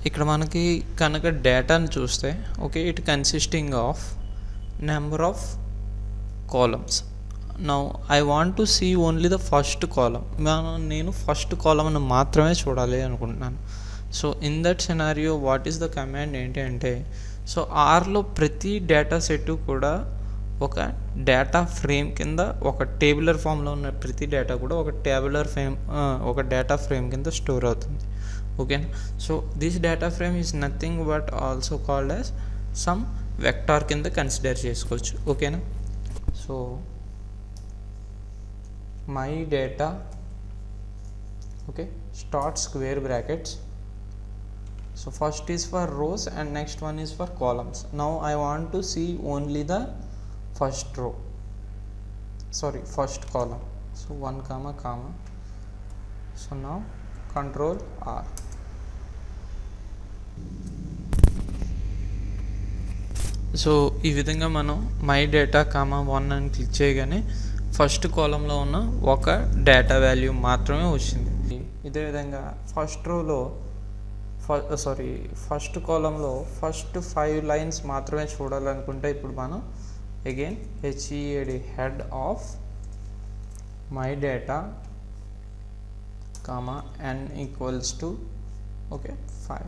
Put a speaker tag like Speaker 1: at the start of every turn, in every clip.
Speaker 1: ఇక్కడ మనకి కనుక డేటాని చూస్తే okay, it consisting of number of columns. Now I want to see only the first column. నేను ఫస్ట్ కాలమ్ను మాత్రమే చూడాలి అనుకుంటున్నాను. So in that scenario what is the command ఏంటి అంటే, సో ఆర్లో ప్రతి డేటా సెట్ కూడా ఒక డేటా ఫ్రేమ్ కింద, ఒక టేబులర్ ఫామ్లో ఉన్న ప్రతి డేటా కూడా ఒక డేటా ఫ్రేమ్ కింద స్టోర్ అవుతుంది. ఓకేనా. So this data frame is nothing but also called as some vector కింద కన్సిడర్ చేసుకోవచ్చు. ఓకేనా. So my data okay start square brackets. So first is for rows and next one is for columns. Now I want to see only the first column. So 1 comma comma. So now control R. So ఈ విధంగా మనం my data comma 1 అని click చేయగానే first కాలంలో ఉన్న ఒక data value మాత్రమే వచ్చింది. ఇదే విధంగా ఫస్ట్ రోలో ఫస్ట్ కాలంలో ఫస్ట్ 5 లైన్స్ మాత్రమే చూడాలనుకుంటే ఇప్పుడు మనం again head of my data comma n equals to okay 5.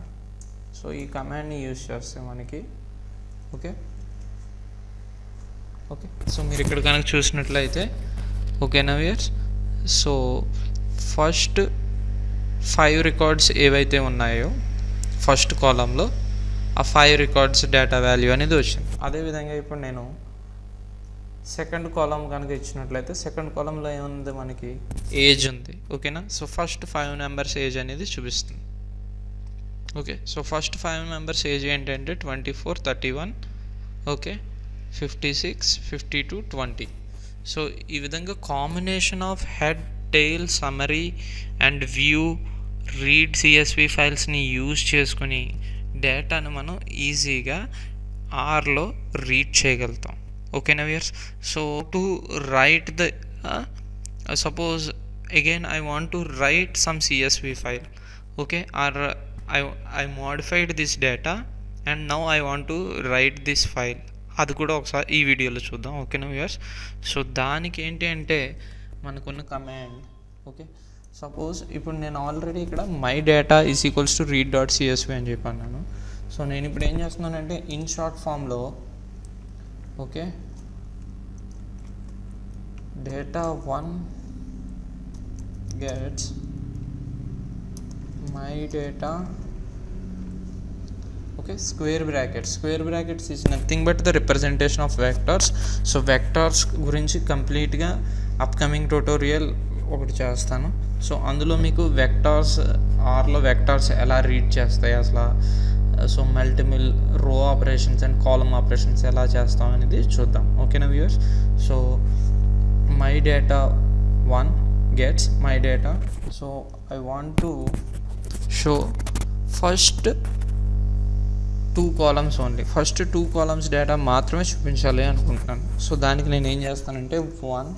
Speaker 1: So ఈ కమాండ్ని యూజ్ చేస్తే మనకి ఓకే. సో మీరు ఇక్కడ కనుక చూసినట్లయితే ఓకేనా వ్యూయర్స్, సో ఫస్ట్ 5 రికార్డ్స్ ఏవైతే ఉన్నాయో ఫస్ట్ కాలంలో ఆ 5 రికార్డ్స్ డేటా వాల్యూ అనేది వచ్చింది. అదేవిధంగా ఇప్పుడు నేను సెకండ్ కాలం కనుక ఇచ్చినట్లయితే సెకండ్ కాలంలో ఏముంది, మనకి ఏజ్ ఉంది. ఓకేనా. సో ఫస్ట్ 5 మెంబర్స్ ఏజ్ అనేది చూపిస్తుంది. Okay. So first 5 members age ఏంటంటే 24, 31 ఓకే 56, 52, 20. సో ఈ విధంగా combination of head, tail, summary and view, read CSV ఫైల్స్ని యూజ్ చేసుకుని డేటాను మనం ఈజీగా ఆర్లో రీడ్ చేయగలుగుతాం. ఓకేనా viewers. So to write the suppose again I want to write some CSV file okay, or I modified this data and now I want to write this file. అది కూడా ఒకసారి ఈ వీడియోలో చూద్దాం. ఓకేనా వ్యూయర్స్. సో దానికి ఏంటి అంటే మనకున్న కమాండ్ ఓకే. సపోజ్ ఇప్పుడు నేను ఆల్రెడీ ఇక్కడ my data is equals to read dot CSV అని చెప్పాను. సో నేను ఇప్పుడు ఏం చేస్తున్నానంటే ఇన్ షార్ట్ ఫామ్లో okay data 1 gets my data okay square brackets is nothing but the representation of vectors. So vectors గురించి కంప్లీట్గా అప్కమింగ్ ట్యూటోరియల్ ఒకటి చేస్తాను. సో అందులో మీకు వెక్టార్స్ ఆర్లో వెక్టార్స్ ఎలా రీడ్ చేస్తాయి అసలు, సో మల్టిపుల్ రో ఆపరేషన్స్ అండ్ కాలమ్ ఆపరేషన్స్ ఎలా చేస్తాం అనేది చూద్దాం. ఓకేనా viewers. So my data 1 gets my data. So I want to show first 2 columns only. First 2 columns data మాత్రమే చూపించాలి అనుకుంటున్నాను. సో దానికి నేను ఏం చేస్తానంటే 1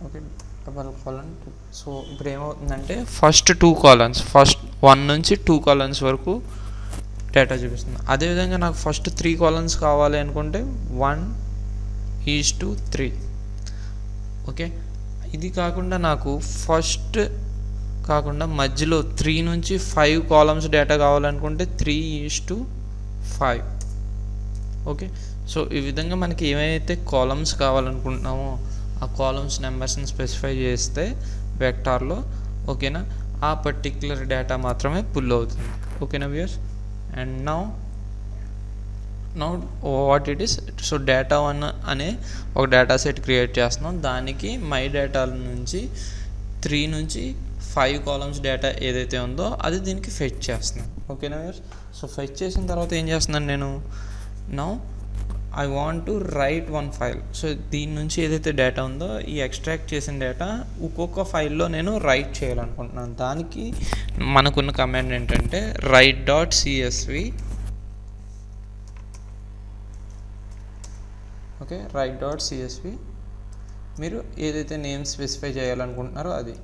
Speaker 1: ఓకే $:2. సో ఇప్పుడు ఏమవుతుందంటే ఫస్ట్ 2 columns ఫస్ట్ 1 నుంచి 2 columns వరకు డేటా చూపిస్తుంది. అదేవిధంగా నాకు ఫస్ట్ 3 columns కావాలి అనుకుంటే 1:3 ఓకే. ఇది కాకుండా నాకు ఫస్ట్ కాకుండా మధ్యలో 3 నుంచి 5 columns డేటా కావాలనుకుంటే 3:5 ఓకే. సో ఈ విధంగా మనకి ఏమైతే కాలమ్స్ కావాలనుకుంటున్నామో ఆ కాలమ్స్ నెంబర్స్ని స్పెసిఫై చేస్తే వెక్టార్లో ఓకేనా ఆ పర్టిక్యులర్ డేటా మాత్రమే పుల్ అవుతుంది. ఓకేనా viewers. And now what it is, so data 1 అనే ఒక డేటా సెట్ క్రియేట్ చేస్తున్నాం. దానికి మై డేటా నుంచి 3 నుంచి 5 columns డేటా ఏదైతే ఉందో అది దీనికి ఫెచ్ చేస్తున్నాను. ఓకేనా వ్యూయర్స్. సో ఫెచ్ చేసిన తర్వాత ఏం చేస్తున్నాను నేను, now I want to right 1 file. So దీని నుంచి ఏదైతే డేటా ఉందో ఈ ఎక్స్ట్రాక్ట్ చేసిన డేటా ఒక్కొక్క ఫైల్లో నేను రైట్ చేయాలనుకుంటున్నాను. దానికి మనకున్న కమాండ్ ఏంటంటే write.csv ఓకే write.csv. మీరు ఏదైతే నేమ్ స్పెసిఫై చేయాలనుకుంటున్నారో అది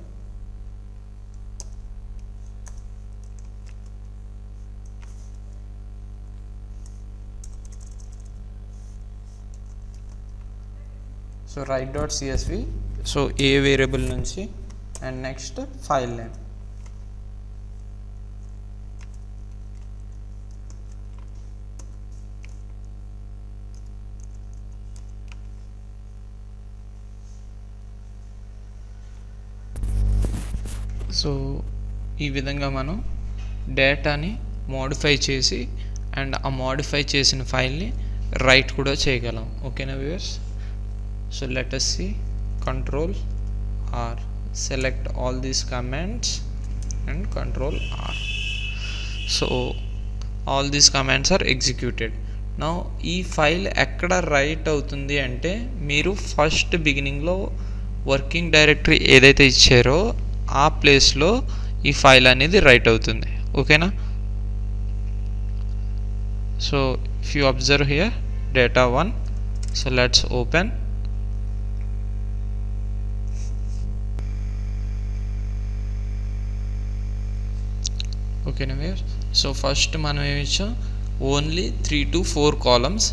Speaker 1: సో write.csv, సో ఏ వేరియబుల్ నుంచి, and next file name. So ఈ విధంగా మనం డేటాని మోడిఫై చేసి అండ్ ఆ మోడిఫై చేసిన ఫైల్ని రైట్ కూడా చేయగలం. ఓకేనా viewers? So let us see Control R, select all these commands and Control R. So all these commands are executed. Now ఈ ఫైల్ ఎక్కడ రైట్ అవుతుంది అంటే మీరు ఫస్ట్ బిగినింగ్లో వర్కింగ్ డైరెక్టరీ ఏదైతే ఇచ్చారో ఆ ప్లేస్లో ఈ ఫైల్ అనేది రైట్ అవుతుంది. ఓకేనా? So if you observe here data1, so let's open. ఓకేనా వ్యూయర్స్? సో ఫస్ట్ మనం ఏమి ఇచ్చాం, ఓన్లీ 3 to 4 కాలమ్స్.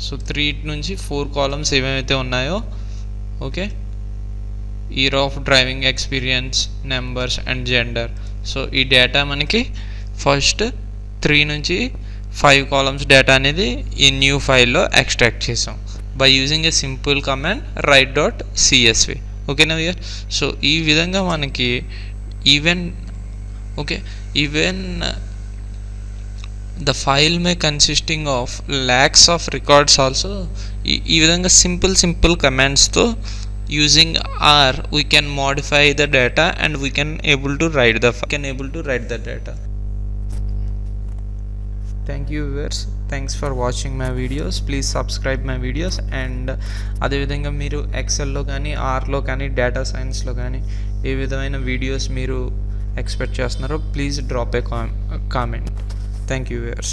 Speaker 1: సో 3 నుంచి 4 కాలమ్స్ ఏమేమైతే ఉన్నాయో, okay, year of driving experience, numbers and gender. So ఈ డేటా మనకి ఫస్ట్ 3 నుంచి 5 కాలమ్స్ డేటా అనేది ఈ న్యూ ఫైల్లో ఎక్స్ట్రాక్ట్ చేసాం by using a simple command write.csv. ఓకేనా వ్యూయర్? సో ఈ విధంగా మనకి even the file may consisting of lakhs of records also. ఈ విధంగా సింపుల్ commands తో using R we can modify the data and we can able to write the data. Thank you viewers, thanks for watching my videos. Please subscribe my videos and అదే విధంగా మీరు ఎక్సెల్లో కానీ ఆర్లో కానీ data సైన్స్లో కానీ ఏ విధమైన videos మీరు ఎక్స్పెక్ట్ చేస్తున్నారో please drop A comment. Thank you viewers.